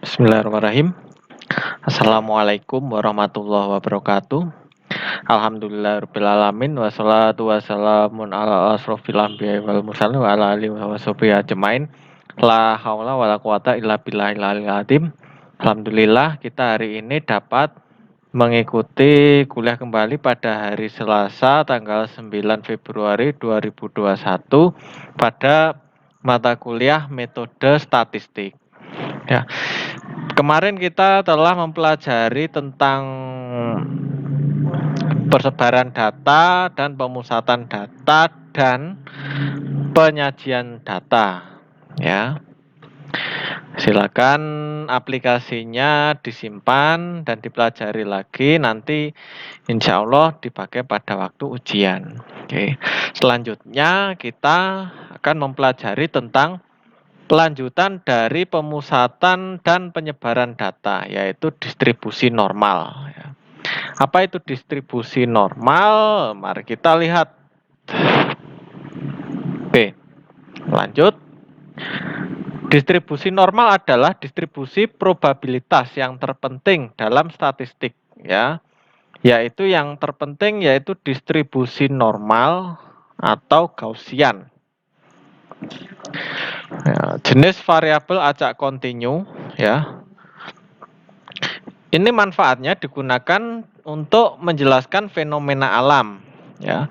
Bismillahirrahmanirrahim. Assalamualaikum warahmatullahi wabarakatuh. Alhamdulillahirrahmanirrahim. Wassalatu wassalamun ala asrofil anbiya wal mursalin wa ala alihi wa sahbihi ajmain. La haula wala quwata illa billahil aliyil azim. Alhamdulillah kita hari ini dapat mengikuti kuliah kembali pada hari Selasa tanggal 9 Februari 2021 pada mata kuliah metode statistik. Ya. Kemarin kita telah mempelajari tentang persebaran data dan pemusatan data dan penyajian data. Ya. Silakan aplikasinya disimpan dan dipelajari lagi, nanti insya Allah dipakai pada waktu ujian. Oke. Selanjutnya kita akan mempelajari tentang kelanjutan dari pemusatan dan penyebaran data, yaitu distribusi normal. Apa itu distribusi normal? Mari kita lihat. Oke, lanjut. Distribusi normal adalah distribusi probabilitas yang terpenting dalam statistik, ya. Yaitu yang terpenting yaitu distribusi normal atau Gaussian. Ya, jenis variabel acak kontinu, ya. Ini manfaatnya digunakan untuk menjelaskan fenomena alam, ya,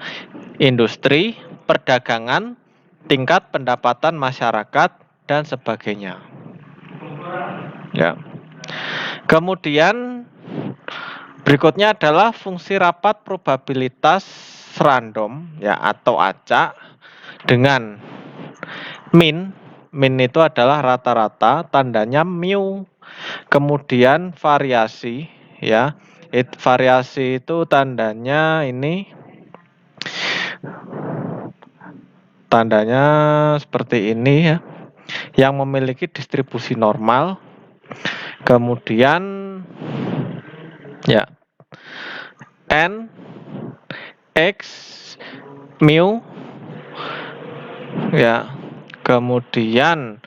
industri, perdagangan, tingkat pendapatan masyarakat dan sebagainya. Ya. Kemudian berikutnya adalah fungsi rapat probabilitas random, ya, atau acak dengan min. Min itu adalah rata-rata, tandanya mu. Kemudian variasi, ya. Variasi itu tandanya ini. Tandanya seperti ini, ya. Yang memiliki distribusi normal. Kemudian ya. N, X, mu, ya. Kemudian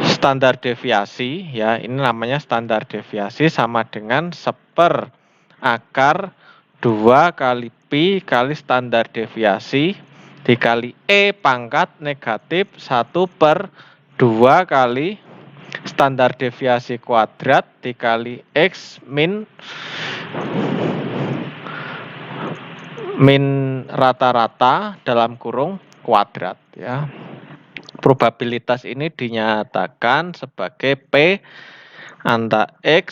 standar deviasi, ya, ini namanya standar deviasi sama dengan 1/akar 2 kali pi kali standar deviasi dikali E pangkat negatif 1/2 kali standar deviasi kuadrat dikali X min rata-rata dalam kurung kuadrat, ya. Probabilitas ini dinyatakan sebagai P antara X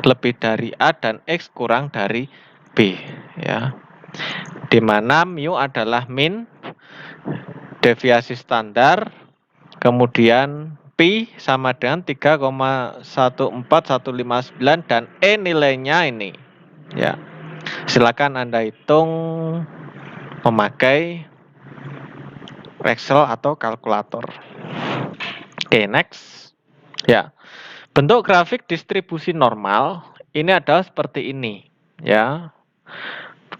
lebih dari A dan X kurang dari B, ya. Di mana mu adalah min, deviasi standar, kemudian pi sama dengan 3,14159 dan E nilainya ini, ya. Silakan Anda hitung memakai Excel atau kalkulator. Oke, next. Ya. Bentuk grafik distribusi normal ini adalah seperti ini, ya.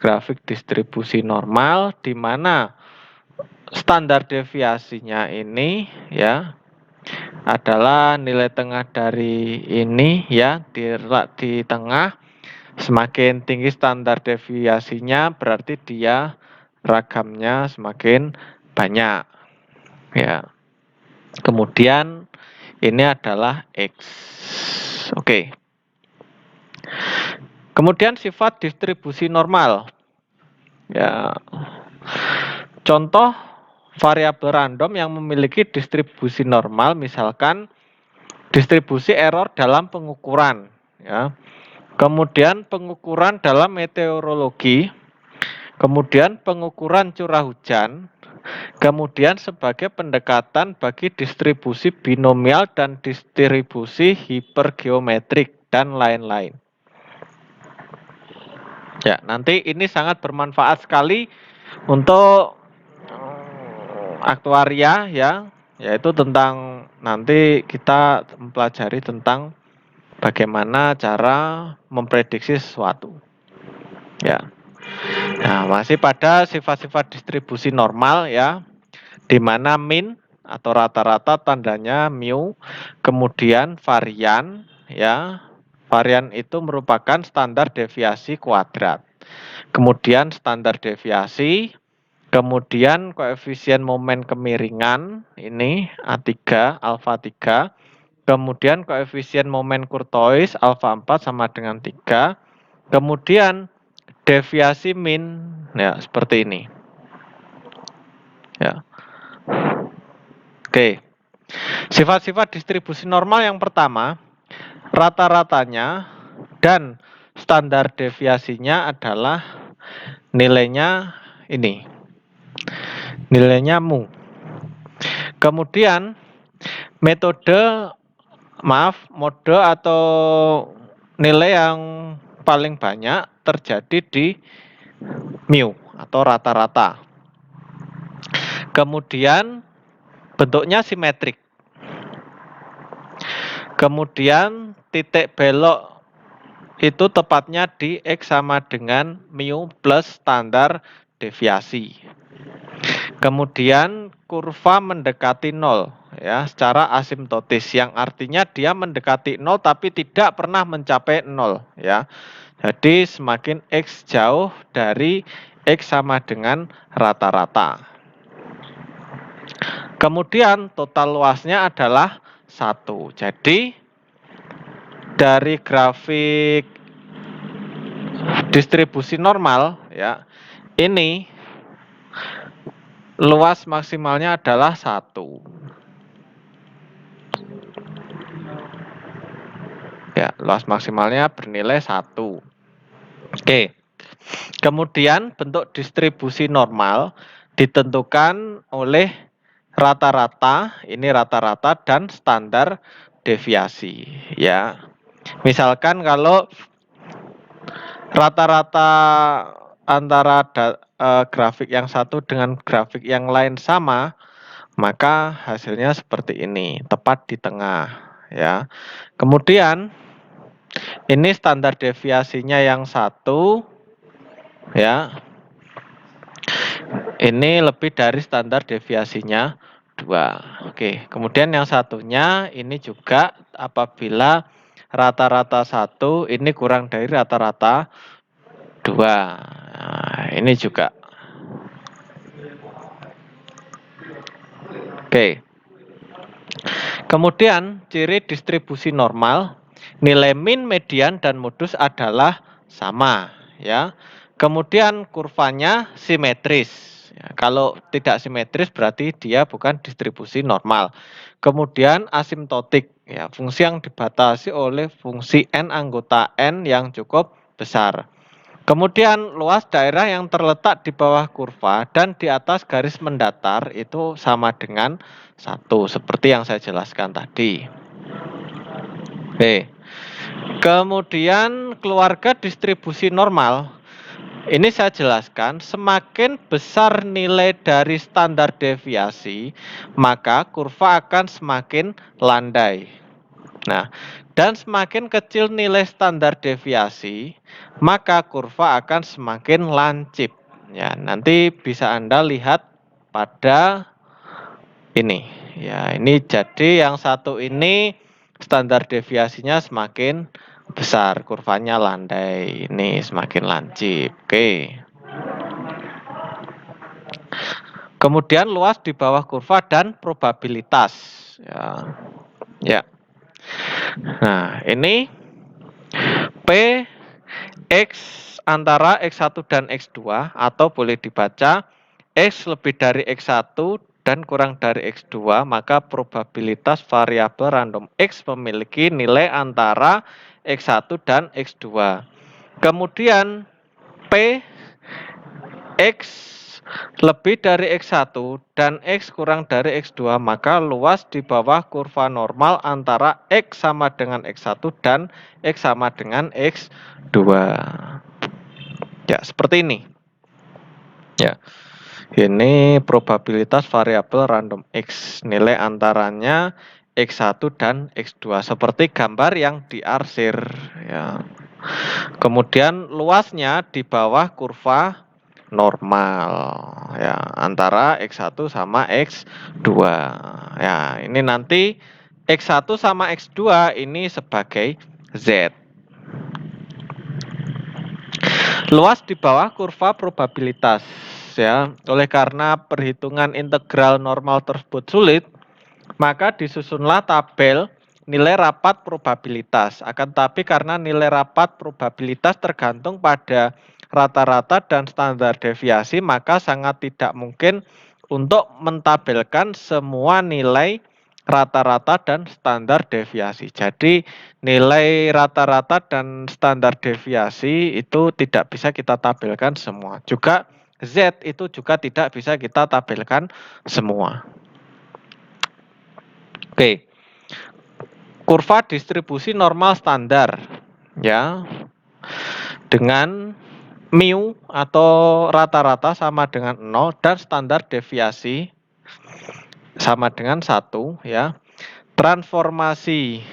Grafik distribusi normal di mana standar deviasinya ini, ya, adalah nilai tengah dari ini, ya, di tengah. Semakin tinggi standar deviasinya berarti dia ragamnya semakin banyak, ya. Kemudian ini adalah X. Oke. Kemudian sifat distribusi normal. Ya. Contoh variabel random yang memiliki distribusi normal, misalkan distribusi error dalam pengukuran, ya. Kemudian pengukuran dalam meteorologi, kemudian pengukuran curah hujan, kemudian sebagai pendekatan bagi distribusi binomial dan distribusi hipergeometrik dan lain-lain. Ya, nanti ini sangat bermanfaat sekali untuk aktuaria, ya, yaitu tentang nanti kita mempelajari tentang bagaimana cara memprediksi sesuatu. Ya. Nah, masih pada sifat-sifat distribusi normal, ya, di mana min atau rata-rata tandanya mu, kemudian varian ya. Varian itu merupakan standar deviasi kuadrat. Kemudian standar deviasi, kemudian koefisien momen kemiringan ini A3, alfa 3. Kemudian koefisien momen kurtois alfa 4 sama dengan 3. Kemudian deviasi min ya seperti ini. Ya. Oke. Sifat-sifat distribusi normal yang pertama, rata-ratanya dan standar deviasinya adalah nilainya ini. Nilainya mu. Kemudian mode atau nilai yang paling banyak terjadi di mu atau rata-rata. Kemudian bentuknya simetrik. Kemudian titik belok itu tepatnya di X sama dengan mu plus standar deviasi. Kemudian kurva mendekati 0 ya secara asimptotis yang artinya dia mendekati 0 tapi tidak pernah mencapai 0 ya. Jadi semakin X jauh dari X sama dengan rata-rata. Kemudian total luasnya adalah 1. Jadi dari grafik distribusi normal ya, ini luas maksimalnya adalah 1. Ya, luas maksimalnya bernilai 1. Oke. Kemudian bentuk distribusi normal ditentukan oleh rata-rata, ini rata-rata dan standar deviasi ya. Misalkan kalau rata-rata antara grafik yang satu dengan grafik yang lain sama, maka hasilnya seperti ini, tepat di tengah ya. Kemudian ini standar deviasinya yang satu ya. Ini lebih dari standar deviasinya 2. Oke, kemudian yang satunya ini juga apabila rata-rata 1 ini kurang dari rata-rata 2. Nah, ini juga. Oke. Kemudian ciri distribusi normal, nilai min, median, dan modus adalah sama ya. Kemudian kurvanya simetris. Ya, kalau tidak simetris berarti dia bukan distribusi normal. Kemudian asimptotik, ya, fungsi yang dibatasi oleh fungsi n anggota n yang cukup besar. Kemudian luas daerah yang terletak di bawah kurva dan di atas garis mendatar itu sama dengan 1, seperti yang saya jelaskan tadi. Oke. Kemudian keluarga distribusi normal. Ini saya jelaskan, semakin besar nilai dari standar deviasi, maka kurva akan semakin landai. Nah, dan semakin kecil nilai standar deviasi, maka kurva akan semakin lancip. Ya, nanti bisa Anda lihat pada ini. Ya, ini jadi yang satu ini standar deviasinya semakin besar, kurvanya landai. Ini semakin lancip. Oke. Kemudian luas di bawah kurva dan probabilitas. Ya. Ya. Nah, ini P X antara X1 dan X2 atau boleh dibaca X lebih dari X1 dan kurang dari X2, maka probabilitas variabel random X memiliki nilai antara X1 dan X2. Kemudian P X lebih dari X1 dan X kurang dari X2, maka luas di bawah kurva normal antara X sama dengan X1 dan X sama dengan X2. Ya, seperti ini. Ya. Ini probabilitas variabel random X, nilai antaranya X1 dan X2 seperti gambar yang diarsir ya. Kemudian luasnya di bawah kurva normal ya, antara X1 sama X2. Ya, ini nanti X1 sama X2 ini sebagai Z. Luas di bawah kurva probabilitas ya. Oleh karena perhitungan integral normal tersebut sulit, maka disusunlah tabel nilai rapat probabilitas. Akan tapi karena nilai rapat probabilitas tergantung pada rata-rata dan standar deviasi, maka sangat tidak mungkin untuk mentabelkan semua nilai rata-rata dan standar deviasi. Jadi nilai rata-rata dan standar deviasi itu tidak bisa kita tabelkan semua. Juga Z itu juga tidak bisa kita tabelkan semua. Oke. Kurva distribusi normal standar ya. Dengan mu atau rata-rata sama dengan 0 dan standar deviasi sama dengan 1 ya. Transformasi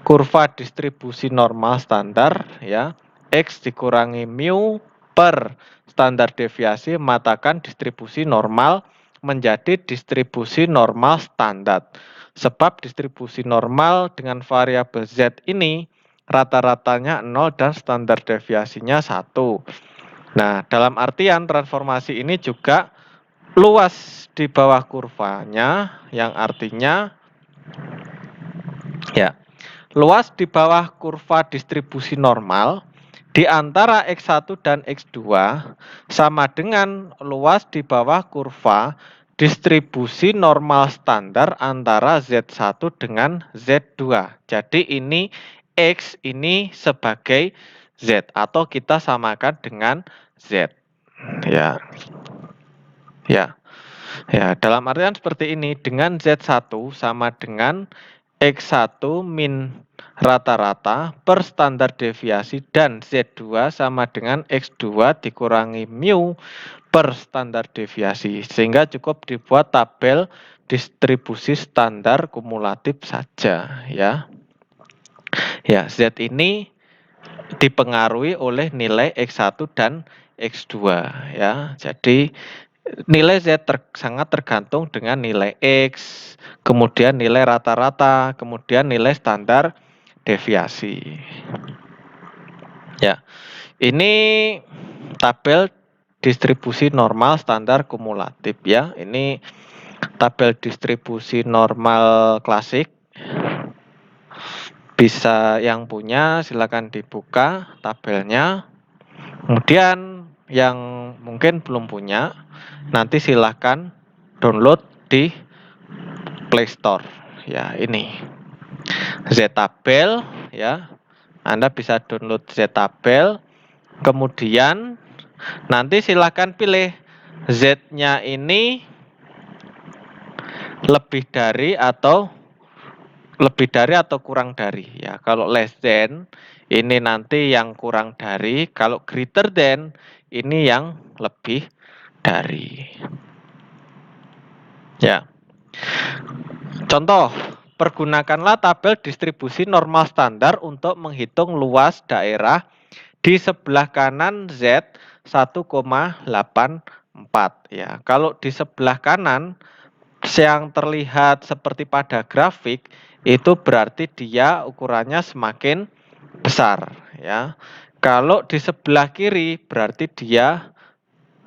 kurva distribusi normal standar ya, X dikurangi mu per standar deviasi mematakan distribusi normal menjadi distribusi normal standar. Sebab distribusi normal dengan variabel Z ini rata-ratanya 0 dan standar deviasinya 1. Nah, dalam artian transformasi ini juga luas di bawah kurvanya, yang artinya ya, luas di bawah kurva distribusi normal di antara X1 dan X2 sama dengan luas di bawah kurva distribusi normal standar antara Z1 dengan Z2. Jadi ini X ini sebagai Z atau kita samakan dengan Z. Ya. Ya. Ya, dalam artian seperti ini, dengan Z1 sama dengan X1 min rata-rata per standar deviasi dan Z2 sama dengan X2 dikurangi mu per standar deviasi. Sehingga cukup dibuat tabel distribusi standar kumulatif saja ya. Ya, Z ini dipengaruhi oleh nilai X1 dan X2 ya. Jadi nilai Z sangat tergantung dengan nilai X, kemudian nilai rata-rata, kemudian nilai standar deviasi. Ya, ini tabel distribusi normal standar kumulatif ya. Ini tabel distribusi normal klasik. Bisa yang punya silakan dibuka tabelnya. Kemudian yang mungkin belum punya, nanti silahkan download di Play Store. Ya, ini Z-tabel ya. Anda bisa download Z-tabel. Kemudian nanti silahkan pilih Z-nya ini lebih dari atau kurang dari ya. Kalau less than ini nanti yang kurang dari, kalau greater than ini yang lebih dari. Ya. Contoh, pergunakanlah tabel distribusi normal standar untuk menghitung luas daerah di sebelah kanan Z 1,84 ya. Kalau di sebelah kanan yang terlihat seperti pada grafik itu berarti dia ukurannya semakin besar ya. Kalau di sebelah kiri berarti dia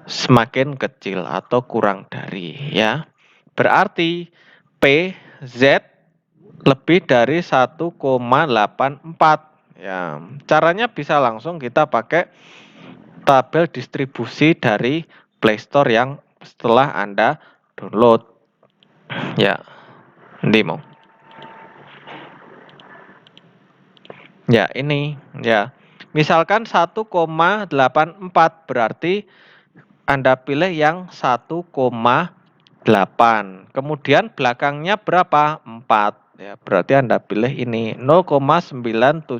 semakin kecil atau kurang dari ya. Berarti PZ lebih dari 1,84 ya. Caranya bisa langsung kita pakai tabel distribusi dari Play Store yang setelah Anda download. Ya. Ini mau. Ya, ini ya. Misalkan 1,84 berarti Anda pilih yang 1,8. Kemudian belakangnya berapa? 4. Ya, berarti Anda pilih ini 0,9712.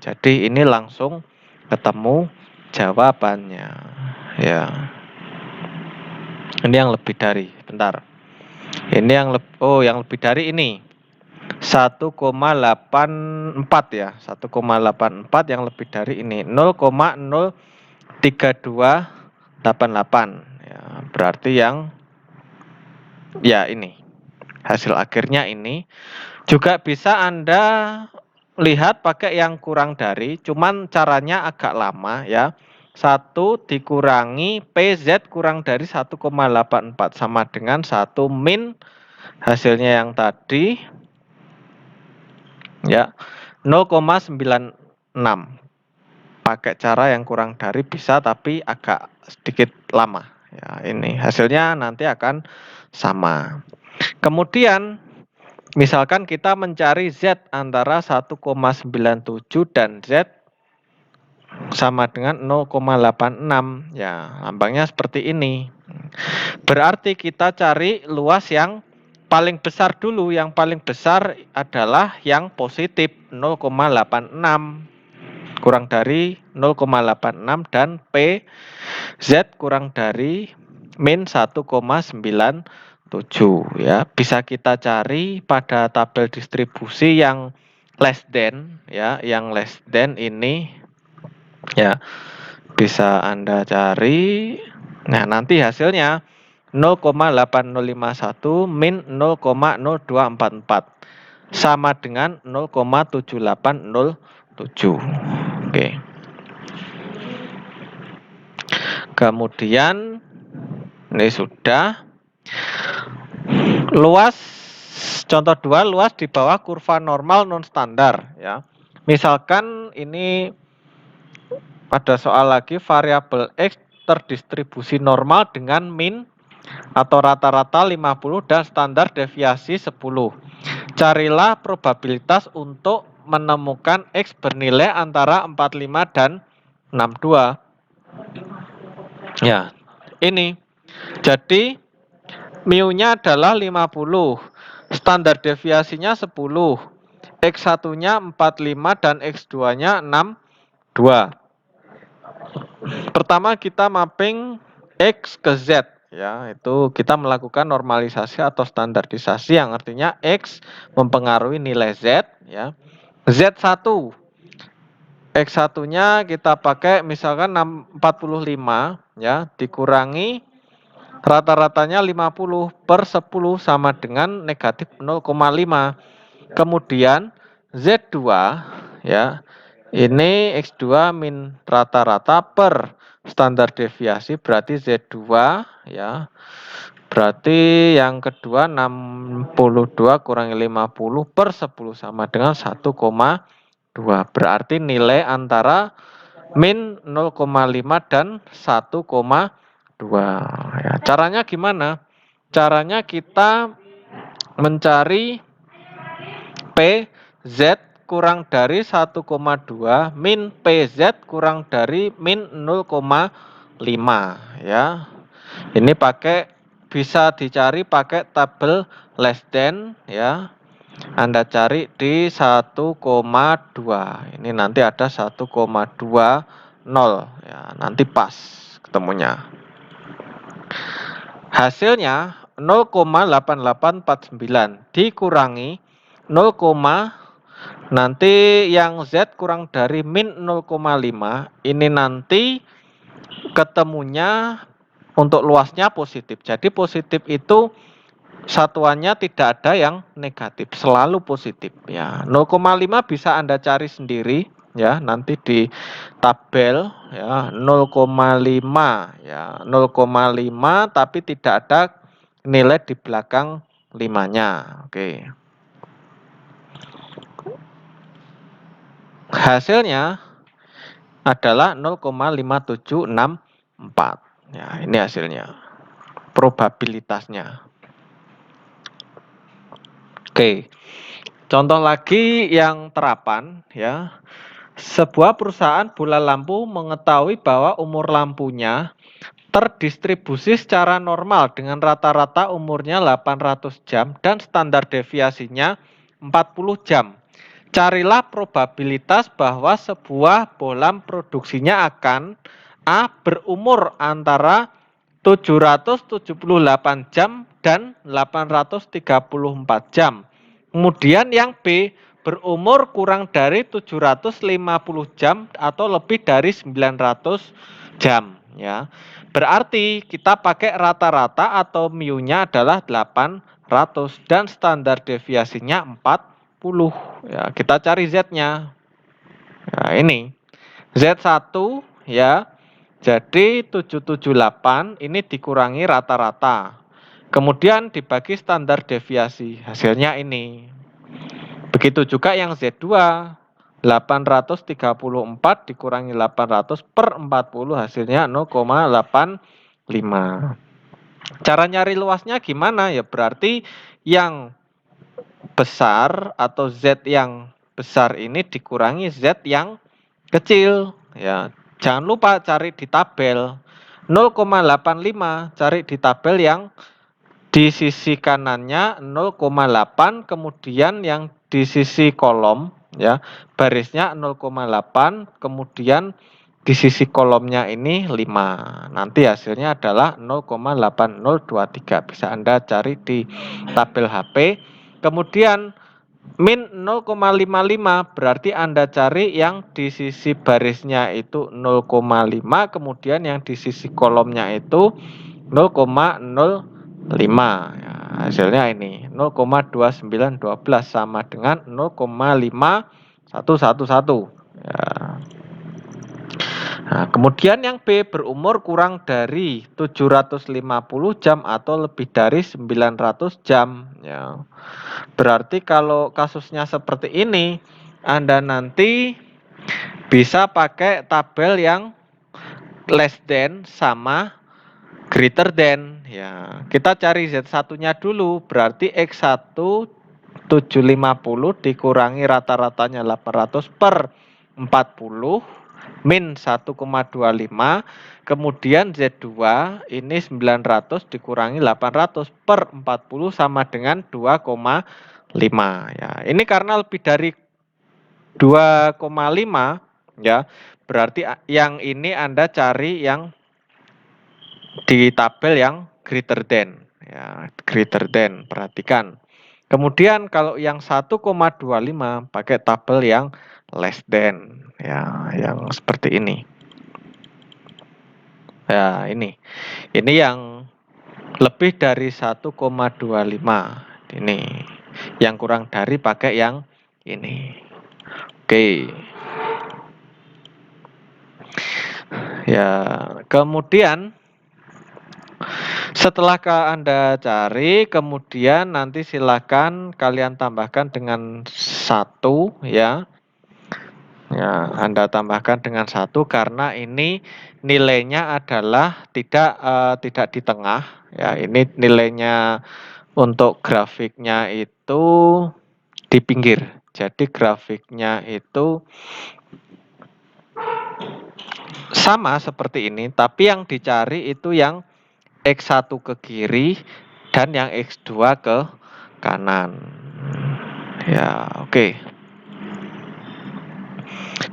Jadi ini langsung ketemu jawabannya. Ya. Ini yang lebih dari. Bentar. Ini yang yang lebih dari ini. 1,84 ya. 1,84 yang lebih dari ini. 0,0 3288. Ya, berarti yang ini. Hasil akhirnya ini. Juga bisa Anda lihat pakai yang kurang dari, cuman caranya agak lama ya. 1 dikurangi PZ kurang dari 1,84 sama dengan 1 min hasilnya yang tadi ya 0,96. Pakai cara yang kurang dari bisa, tapi agak sedikit lama ya. Ini hasilnya nanti akan sama. Kemudian misalkan kita mencari Z antara 1,97 dan Z sama dengan 0,86. Ya, lambangnya seperti ini. Berarti kita cari luas yang paling besar dulu. Yang paling besar adalah yang positif 0,86. Kurang dari 0,86 dan P Z kurang dari min 1,97 ya. Bisa kita cari pada tabel distribusi yang less than ya, yang less than ini ya. Bisa Anda cari. Nah, nanti hasilnya 0,8051 min 0,0244 sama dengan 0,7807. Oke. Kemudian ini sudah. Luas contoh 2, luas di bawah kurva normal non standar ya. Misalkan ini ada soal lagi, variabel X terdistribusi normal dengan min atau rata-rata 50 dan standar deviasi 10. Carilah probabilitas untuk menemukan X bernilai antara 45 dan 62. Ya, ini. Jadi mu-nya adalah 50, standar deviasinya 10, X1-nya 45 dan X2-nya 62. Pertama kita mapping X ke Z ya, itu kita melakukan normalisasi atau standarisasi yang artinya X mempengaruhi nilai Z ya. Z1 X1-nya kita pakai misalkan 45 ya, dikurangi rata-ratanya 50 per 10 sama dengan negatif 0,5. Kemudian Z2 ya, ini X2 min rata-rata per standar deviasi, berarti Z2 ya. Berarti yang kedua 62 kurangi 50 per 10 sama dengan 1,2. Berarti nilai antara min 0,5 dan 1,2 ya. Caranya gimana? Caranya kita mencari PZ kurang dari 1,2 min PZ kurang dari min 0,5 ya. Ini bisa dicari pakai tabel less than ya. Anda cari di 1,2. Ini nanti ada 1,20 ya, nanti pas ketemunya. Hasilnya 0,8849 dikurangi 0, nanti yang Z kurang dari min 0,5. Ini nanti ketemunya untuk luasnya positif. Jadi positif itu satuannya tidak ada yang negatif, selalu positif ya. 0,5 bisa Anda cari sendiri ya, nanti di tabel ya, 0,5 ya, 0,5 tapi tidak ada nilai di belakang 5-nya. Oke. Hasilnya adalah 0,5764. Ya, ini hasilnya. Probabilitasnya. Oke. Contoh lagi yang terapan ya. Sebuah perusahaan bola lampu mengetahui bahwa umur lampunya terdistribusi secara normal dengan rata-rata umurnya 800 jam dan standar deviasinya 40 jam. Carilah probabilitas bahwa sebuah bola produksinya akan A. berumur antara 778 jam dan 834 jam. Kemudian yang B berumur kurang dari 750 jam atau lebih dari 900 jam ya. Berarti kita pakai rata-rata atau mu-nya adalah 800 dan standar deviasinya 40 ya. Kita cari Z-nya. Nah, ini Z1 ya. Jadi 778 ini dikurangi rata-rata. Kemudian dibagi standar deviasi. Hasilnya ini. Begitu juga yang Z2. 834 dikurangi 800 per 40 hasilnya 0,85. Cara nyari luasnya gimana ya? Berarti yang besar atau Z yang besar ini dikurangi Z yang kecil ya. Jangan lupa cari di tabel 0,85, cari di tabel yang di sisi kanannya 0,8, kemudian yang di sisi kolom ya barisnya 0,8, kemudian di sisi kolomnya ini 5. Nanti hasilnya adalah 0,8023. Bisa Anda cari di tabel HP. Kemudian min 0,55 berarti Anda cari yang di sisi barisnya itu 0,5, kemudian yang di sisi kolomnya itu 0,05 ya, hasilnya ini 0,2912 sama dengan 0,5111 ya. Nah, kemudian yang B berumur kurang dari 750 jam atau lebih dari 900 jam ya. Berarti kalau kasusnya seperti ini, Anda nanti bisa pakai tabel yang less than sama greater than ya. Kita cari Z1-nya dulu, berarti X1 750 dikurangi rata-ratanya 800 per 40 min 1,25, kemudian Z2 ini 900 dikurangi 800 per 40 sama dengan 2,5 ya. Ini karena lebih dari 2,5 ya, berarti yang ini Anda cari yang di tabel yang greater than ya, greater than, perhatikan. Kemudian kalau yang 1,25 pakai tabel yang less than ya, yang seperti ini. Ya, ini. Ini yang lebih dari 1,25. Ini. Yang kurang dari pakai yang ini. Oke. Ya, kemudian setelah Anda cari, kemudian nanti silakan kalian tambahkan dengan 1 ya. Ya, Anda tambahkan dengan 1 karena ini nilainya adalah tidak di tengah ya. Ini nilainya untuk grafiknya itu di pinggir. Jadi grafiknya itu sama seperti ini, tapi yang dicari itu yang X1 ke kiri dan yang X2 ke kanan. Ya, oke.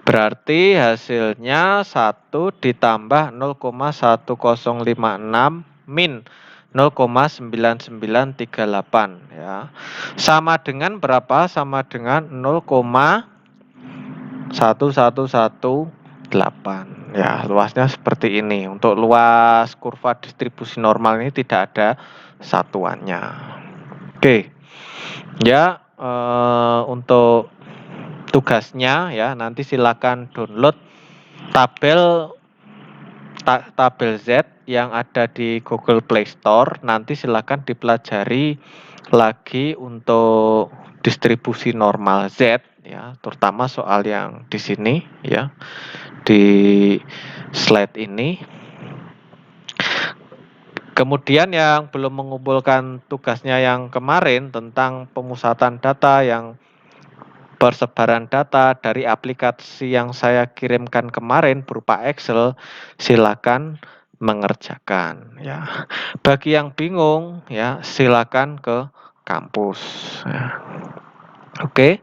Berarti hasilnya 1 ditambah 0,1056 min 0,9938 ya. Sama dengan berapa? Sama dengan 0,1118. Ya, luasnya seperti ini. Untuk luas kurva distribusi normal ini tidak ada satuannya. Oke. Ya, untuk tugasnya ya nanti silakan download tabel Z yang ada di Google Play Store. Nanti silakan dipelajari lagi untuk distribusi normal Z ya, terutama soal yang di sini ya, di slide ini. Kemudian yang belum mengumpulkan tugasnya yang kemarin tentang pemusatan data, yang persebaran data dari aplikasi yang saya kirimkan kemarin berupa Excel, silakan mengerjakan ya. Bagi yang bingung ya, silakan ke kampus ya. Oke.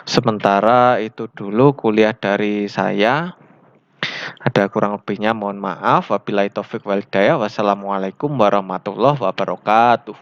Sementara itu dulu kuliah dari saya. Ada kurang lebihnya mohon maaf. Wabillahi taufik wal hidayah. Wassalamualaikum warahmatullahi wabarakatuh.